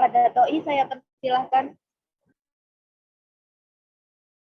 kepada Toi, saya persilahkan.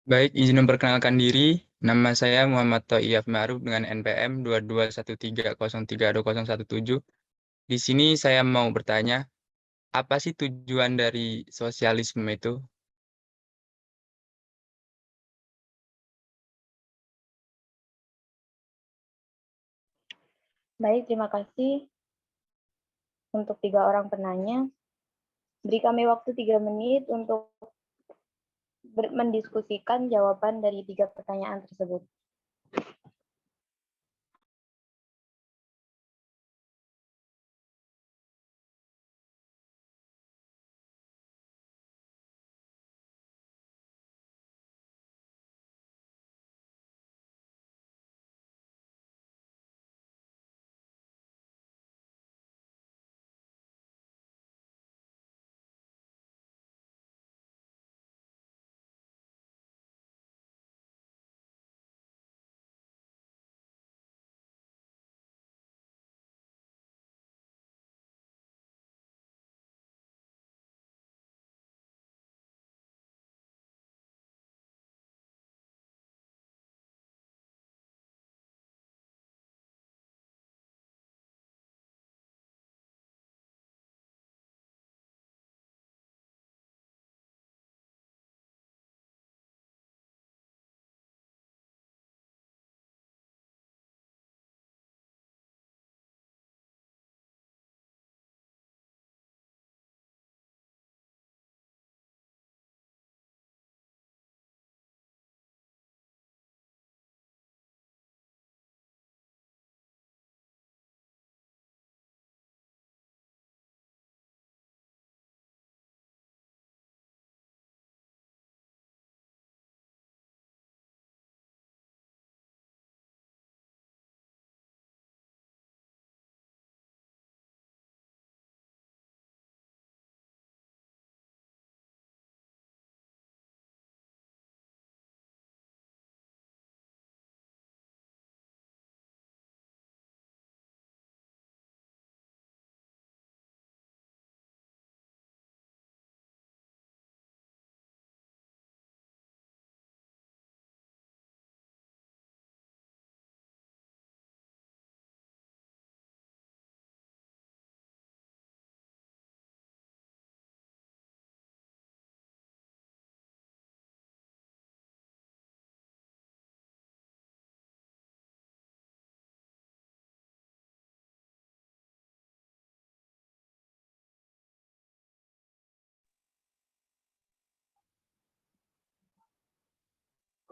Baik, izin memperkenalkan diri. Nama saya Muhammad Thoiyaf Ma'ruf dengan NPM 2213032017. Di sini saya mau bertanya, apa sih tujuan dari sosialisme itu? Baik, terima kasih untuk 3 orang penanya. Beri kami waktu 3 menit untuk mendiskusikan jawaban dari 3 pertanyaan tersebut.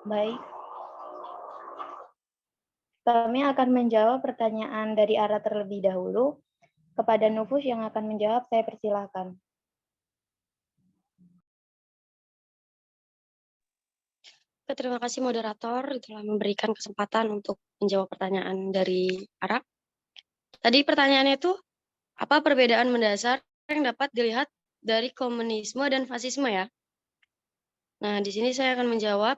Baik, kami akan menjawab pertanyaan dari Ara terlebih dahulu. Kepada Nufus yang akan menjawab, saya persilahkan. Terima kasih moderator telah memberikan kesempatan untuk menjawab pertanyaan dari Ara. Tadi pertanyaannya itu, apa perbedaan mendasar yang dapat dilihat dari komunisme dan fasisme ya? Nah, di sini saya akan menjawab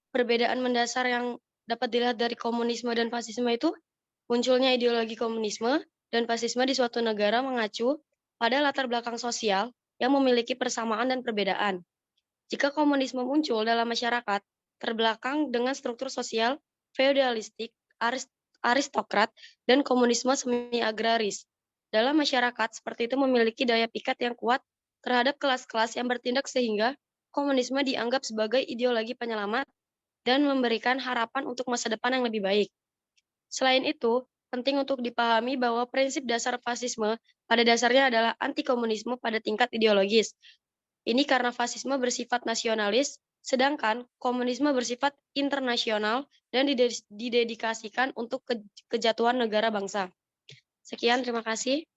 perbedaan mendasar yang dapat dilihat dari komunisme dan fasisme itu munculnya ideologi komunisme dan fasisme di suatu negara mengacu pada latar belakang sosial yang memiliki persamaan dan perbedaan. Jika komunisme muncul dalam masyarakat terbelakang dengan struktur sosial feodalistik, aristokrat, dan komunisme semi-agraris. Dalam masyarakat seperti itu memiliki daya pikat yang kuat terhadap kelas-kelas yang bertindak sehingga komunisme dianggap sebagai ideologi penyelamat dan memberikan harapan untuk masa depan yang lebih baik. Selain itu, penting untuk dipahami bahwa prinsip dasar fasisme pada dasarnya adalah anti-komunisme pada tingkat ideologis. Ini karena fasisme bersifat nasionalis, sedangkan komunisme bersifat internasional dan didedikasikan untuk kejatuhan negara bangsa. Sekian, terima kasih.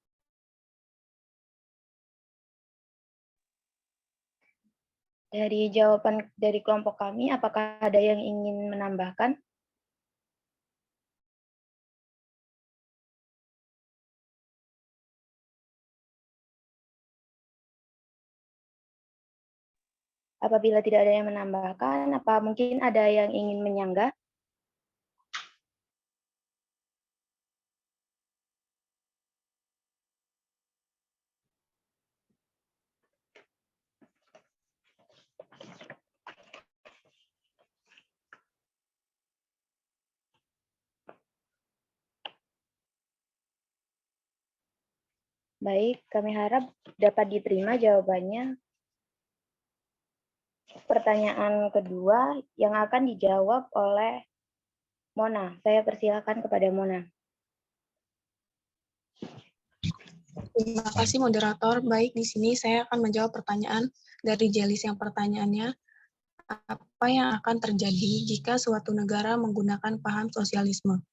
Dari jawaban dari kelompok kami, apakah ada yang ingin menambahkan? Apabila tidak ada yang menambahkan, apa mungkin ada yang ingin menyanggah? Baik, kami harap dapat diterima jawabannya. Pertanyaan kedua yang akan dijawab oleh Mona. Saya persilakan kepada Mona. Terima kasih moderator. Baik, di sini saya akan menjawab pertanyaan dari Jelis yang pertanyaannya, apa yang akan terjadi jika suatu negara menggunakan paham sosialisme?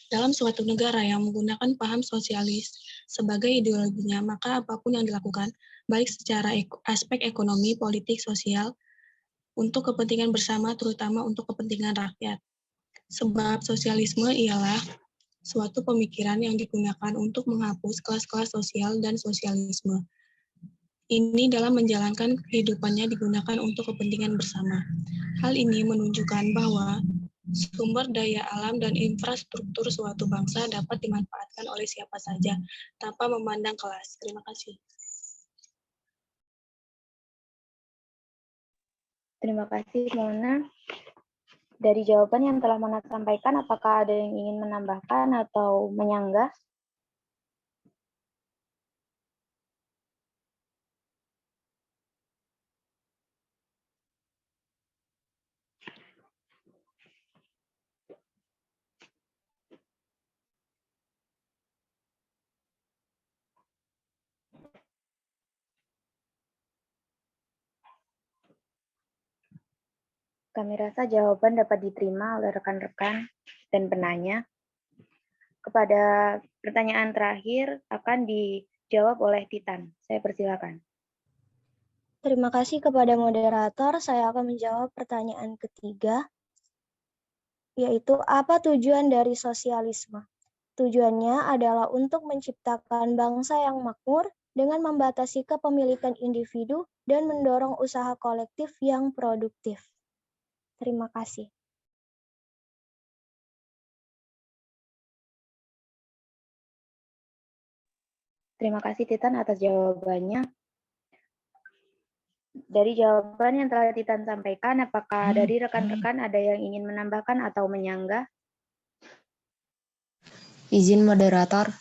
Dalam suatu negara yang menggunakan paham sosialis sebagai ideologinya, maka apapun yang dilakukan, baik secara aspek ekonomi, politik, sosial, untuk kepentingan bersama, terutama untuk kepentingan rakyat. Sebab sosialisme ialah suatu pemikiran yang digunakan untuk menghapus kelas-kelas sosial dan sosialisme. Ini dalam menjalankan kehidupannya digunakan untuk kepentingan bersama. Hal ini menunjukkan bahwa sumber daya alam dan infrastruktur suatu bangsa dapat dimanfaatkan oleh siapa saja tanpa memandang kelas. Terima kasih. Terima kasih, Mona. Dari jawaban yang telah Mona sampaikan, apakah ada yang ingin menambahkan atau menyanggah? Kami rasa jawaban dapat diterima oleh rekan-rekan dan penanya. Kepada pertanyaan terakhir akan dijawab oleh Titan. Saya persilakan. Terima kasih kepada moderator. Saya akan menjawab pertanyaan ketiga, yaitu apa tujuan dari sosialisme? Tujuannya adalah untuk menciptakan bangsa yang makmur dengan membatasi kepemilikan individu dan mendorong usaha kolektif yang produktif. Terima kasih. Terima kasih Titan atas jawabannya. Dari jawaban yang telah Titan sampaikan, apakah dari rekan-rekan ada yang ingin menambahkan atau menyanggah? Izin moderator.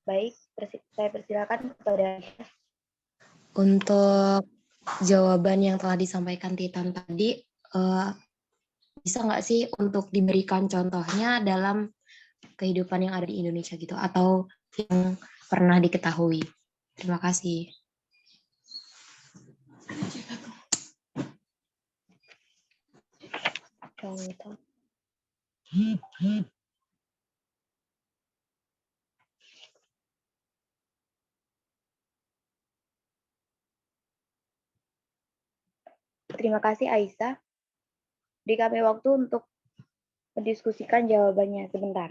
Baik, saya persilakan kepada Untuk jawaban yang telah disampaikan Titan tadi, bisa nggak sih untuk diberikan contohnya dalam kehidupan yang ada di Indonesia gitu, atau yang pernah diketahui? Terima kasih. contoh. Terima kasih Aisyah. Beri kami waktu untuk mendiskusikan jawabannya sebentar.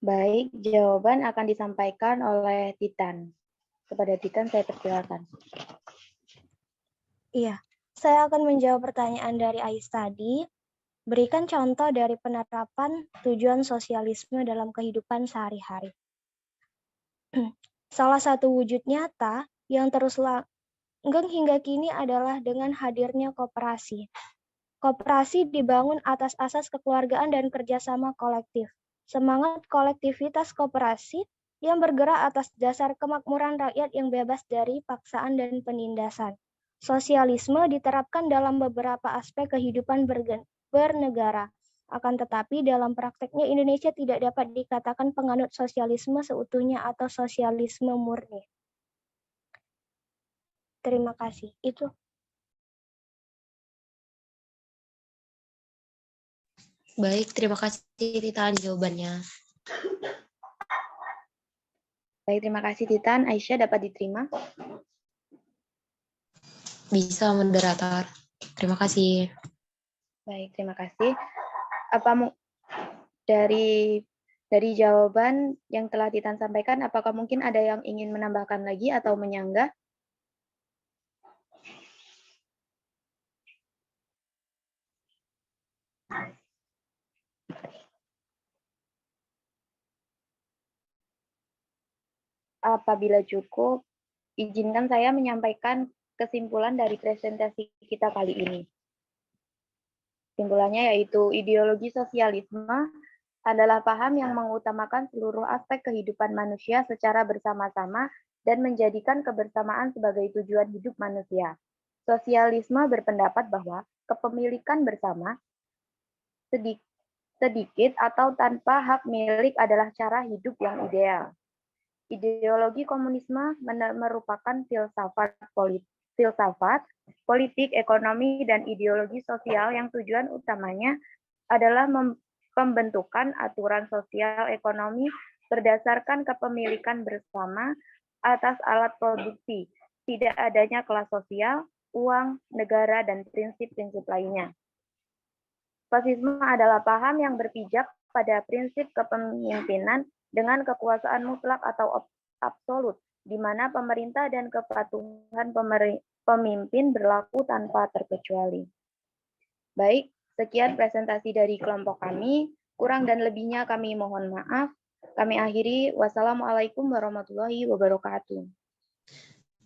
Baik, jawaban akan disampaikan oleh Titan. Kepada Titan saya persilakan. Iya, saya akan menjawab pertanyaan dari Ais tadi. Berikan contoh dari penerapan tujuan sosialisme dalam kehidupan sehari-hari. Salah satu wujud nyata yang terus langgeng hingga kini adalah dengan hadirnya koperasi. Koperasi dibangun atas asas kekeluargaan dan kerjasama kolektif. Semangat kolektivitas koperasi yang bergerak atas dasar kemakmuran rakyat yang bebas dari paksaan dan penindasan. Sosialisme diterapkan dalam beberapa aspek kehidupan bernegara. Akan tetapi dalam prakteknya Indonesia tidak dapat dikatakan penganut sosialisme seutuhnya atau sosialisme murni. Terima kasih. Itu. Baik, terima kasih Titan jawabannya. Baik, terima kasih Titan. Aisyah dapat diterima? Bisa, moderator. Terima kasih. Baik, terima kasih. Dari jawaban yang telah Titan sampaikan, apakah mungkin ada yang ingin menambahkan lagi atau menyanggah? Apabila cukup, izinkan saya menyampaikan kesimpulan dari presentasi kita kali ini. Kesimpulannya yaitu ideologi sosialisme adalah paham yang mengutamakan seluruh aspek kehidupan manusia secara bersama-sama dan menjadikan kebersamaan sebagai tujuan hidup manusia. Sosialisme berpendapat bahwa kepemilikan bersama, sedikit atau tanpa hak milik adalah cara hidup yang ideal. Ideologi komunisme merupakan filsafat politik, ekonomi, dan ideologi sosial yang tujuan utamanya adalah pembentukan aturan sosial ekonomi berdasarkan kepemilikan bersama atas alat produksi, tidak adanya kelas sosial, uang, negara, dan prinsip-prinsip lainnya. Fasisme adalah paham yang berpijak pada prinsip kepemimpinan dengan kekuasaan mutlak atau absolut, di mana pemerintah dan kepatuhan pemimpin berlaku tanpa terkecuali. Baik, sekian presentasi dari kelompok kami. Kurang dan lebihnya kami mohon maaf. Kami akhiri. Wassalamualaikum warahmatullahi wabarakatuh.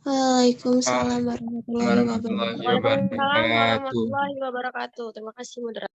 Waalaikumsalam warahmatullahi wabarakatuh. Waalaikumsalam warahmatullahi wabarakatuh. Terima kasih, moderator.